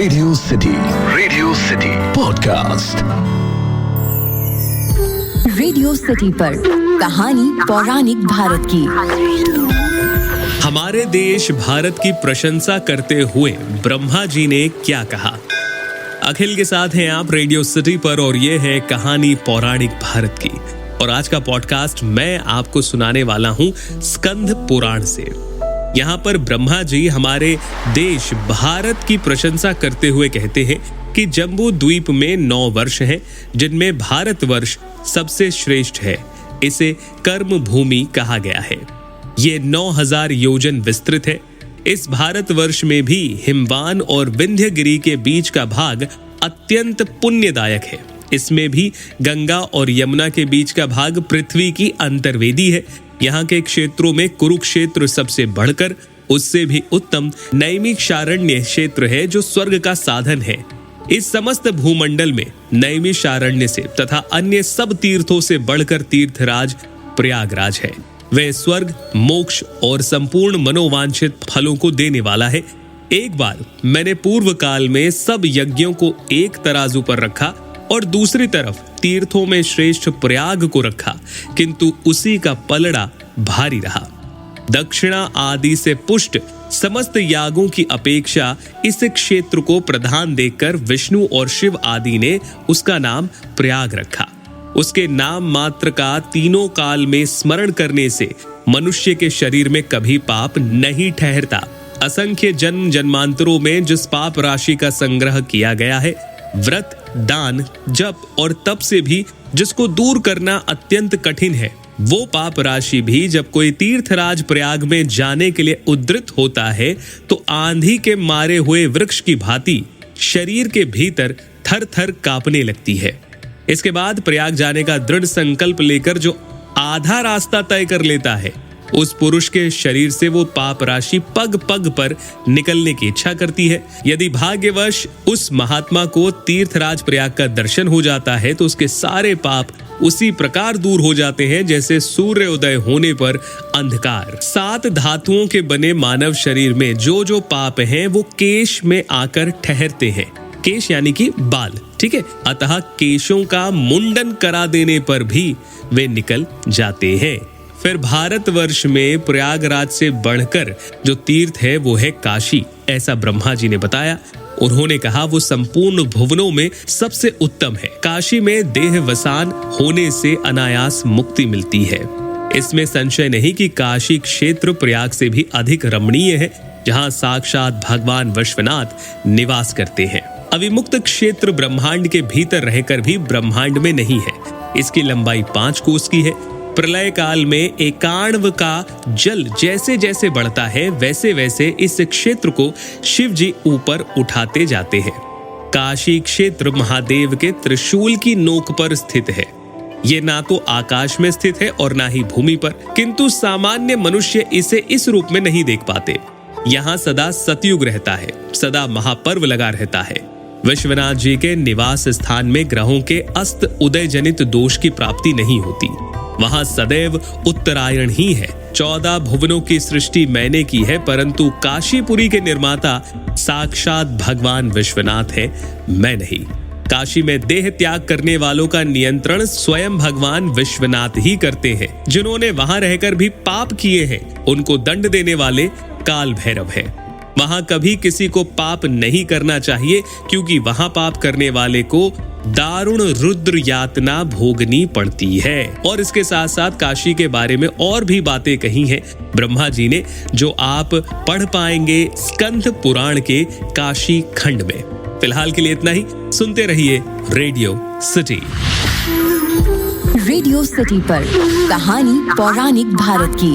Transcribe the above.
Radio city podcast. Radio city पर कहानी पौराणिक भारत की। हमारे देश भारत की प्रशंसा करते हुए ब्रह्मा जी ने क्या कहा। अखिल के साथ हैं आप रेडियो सिटी पर और ये है कहानी पौराणिक भारत की। और आज का पॉडकास्ट मैं आपको सुनाने वाला हूं स्कंद पुराण से। यहाँ पर ब्रह्मा जी हमारे देश भारत की प्रशंसा करते हुए कहते हैं कि जम्बू द्वीप में 9 वर्ष हैं, जिनमें भारतवर्ष सबसे श्रेष्ठ है। इसे कर्म भूमि कहा गया है। ये 9000 योजन विस्तृत है। इस भारतवर्ष में भी हिमवान और विंध्यगिरि के बीच का भाग अत्यंत पुण्यदायक है। इसमें भी गंगा और यमुना के बीच का भाग पृथ्वी की अंतर्वेदी है। यहाँ के क्षेत्रों में कुरुक्षेत्र सबसे बढ़कर उससे भी उत्तम नैमिषारण्य क्षेत्र है, जो स्वर्ग का साधन है। इस समस्त भूमंडल में नैमिषारण्य से तथा अन्य सब तीर्थों से बढ़कर तीर्थराज प्रयागराज है। वह स्वर्ग, मोक्ष और संपूर्ण मनोवांछित फलों को देने वाला है। एक बार मैंने पूर्व काल में सब यज्ञों को एक तराजू पर रखा और दूसरी तरफ तीर्थों में श्रेष्ठ प्रयाग को रखा, किंतु उसी का पलड़ा भारी रहा। दक्षिणा आदि से पुष्ट समस्त यागों की अपेक्षा इस क्षेत्र को प्रधान देखकर विष्णु और शिव आदि ने उसका नाम प्रयाग रखा। उसके नाम मात्र का तीनों काल में स्मरण करने से मनुष्य के शरीर में कभी पाप नहीं ठहरता। असंख्य जन्म जन्मांतरों में जिस पाप राशि का संग्रह किया गया है, व्रत, दान, जप और तप से भी जिसको दूर करना अत्यंत कठिन है, वो पाप राशि भी जब कोई तीर्थराज प्रयाग में जाने के लिए उद्यत होता है तो आंधी के मारे हुए वृक्ष की भांति शरीर के भीतर थर थर कांपने लगती है। इसके बाद प्रयाग जाने का दृढ़ संकल्प लेकर जो आधा रास्ता तय कर लेता है, उस पुरुष के शरीर से वो पाप राशि पग पग पर निकलने की इच्छा करती है। यदि भाग्यवश उस महात्मा को तीर्थराज प्रयाग का दर्शन हो जाता है तो उसके सारे पाप उसी प्रकार दूर हो जाते हैं जैसे सूर्योदय होने पर अंधकार। 7 धातुओं के बने मानव शरीर में जो जो पाप हैं वो केश में आकर ठहरते हैं। केश यानी कि बाल, ठीक है। अतः केशों का मुंडन करा देने पर भी वे निकल जाते हैं। फिर भारतवर्ष में प्रयागराज से बढ़कर जो तीर्थ है वो है काशी, ऐसा ब्रह्मा जी ने बताया। उन्होंने कहा वो संपूर्ण भुवनों में सबसे उत्तम है। काशी में देह वसान होने से अनायास मुक्ति मिलती है। इसमें संशय नहीं कि काशी क्षेत्र प्रयाग से भी अधिक रमणीय है, जहाँ साक्षात भगवान विश्वनाथ निवास करते हैं। अविमुक्त क्षेत्र ब्रह्मांड के भीतर रहकर भी ब्रह्मांड में नहीं है। इसकी लंबाई 5 कोस की है। प्रलय काल में एकाण्व का जल जैसे जैसे बढ़ता है, वैसे वैसे इस क्षेत्र को शिव जी ऊपर उठाते जाते हैं। काशी क्षेत्र महादेव के त्रिशूल की नोक पर स्थित है। ये ना तो आकाश में स्थित है और ना ही भूमि पर, किंतु सामान्य मनुष्य इसे इस रूप में नहीं देख पाते। यहाँ सदा सतयुग रहता है, सदा महापर्व लगा रहता है। विश्वनाथ जी के निवास स्थान में ग्रहों के अस्त उदय जनित दोष की प्राप्ति नहीं होती। वहां सदैव उत्तरायण ही है। 14 भुवनों की सृष्टि मैंने की है, परंतु काशीपुरी के निर्माता साक्षात भगवान विश्वनाथ है, मैं नहीं। काशी में देह त्याग करने वालों का नियंत्रण स्वयं भगवान विश्वनाथ ही करते हैं। जिन्होंने वहां रहकर भी पाप किए हैं, उनको दंड देने वाले काल भैरव है। वहां कभी किसी को पाप नहीं करना चाहिए, क्योंकि वहां पाप करने वाले को दारुण रुद्र यातना भोगनी पड़ती है। और इसके साथ साथ काशी के बारे में और भी बातें कही हैं ब्रह्मा जी ने, जो आप पढ़ पाएंगे स्कंद पुराण के काशी खंड में। फिलहाल के लिए इतना ही। सुनते रहिए रेडियो सिटी। रेडियो सिटी पर कहानी पौराणिक भारत की।